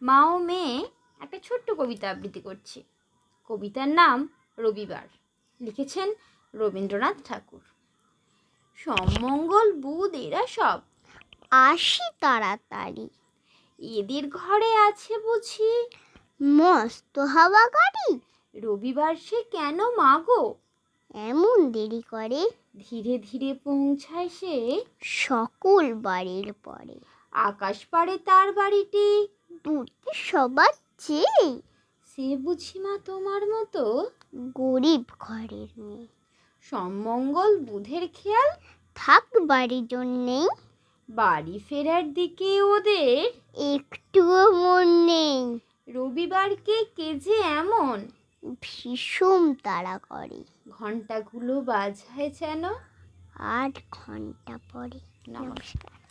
মা ও মেয়ে একটা ছোট্ট কবিতা আবৃত্তি করছি। কবিতার নাম রবিবার, লিখেছেন রবীন্দ্রনাথ ঠাকুর। সমমঙ্গল বুধ এরা সব আসি তাড়াতাড়ি, এদের ঘরে আছে বুঝি মস্ত হাওয়া গাড়ি। রবিবার সে কেন মাগো এমন দেরি করে, ধীরে ধীরে পৌঁছায় সে সকল বাড়ির পরে। আকাশ পাড়ে তার বাড়িটি, দূরে সবার চেয়ে সে বুঝি মা তোমার মতো গরিব ঘরের মেয়ে। সমমঙ্গল বুধের খেয়াল থাক বাড়ি জন্যেই, বাড়ি ফেরার দিকে ওদের একটুও মন নেই। রবিবারকে কে যে এমন ভীষণ তাড়া করে, ঘন্টাগুলো বাজায় যেন 8 ঘন্টা পরে। নমস্কার।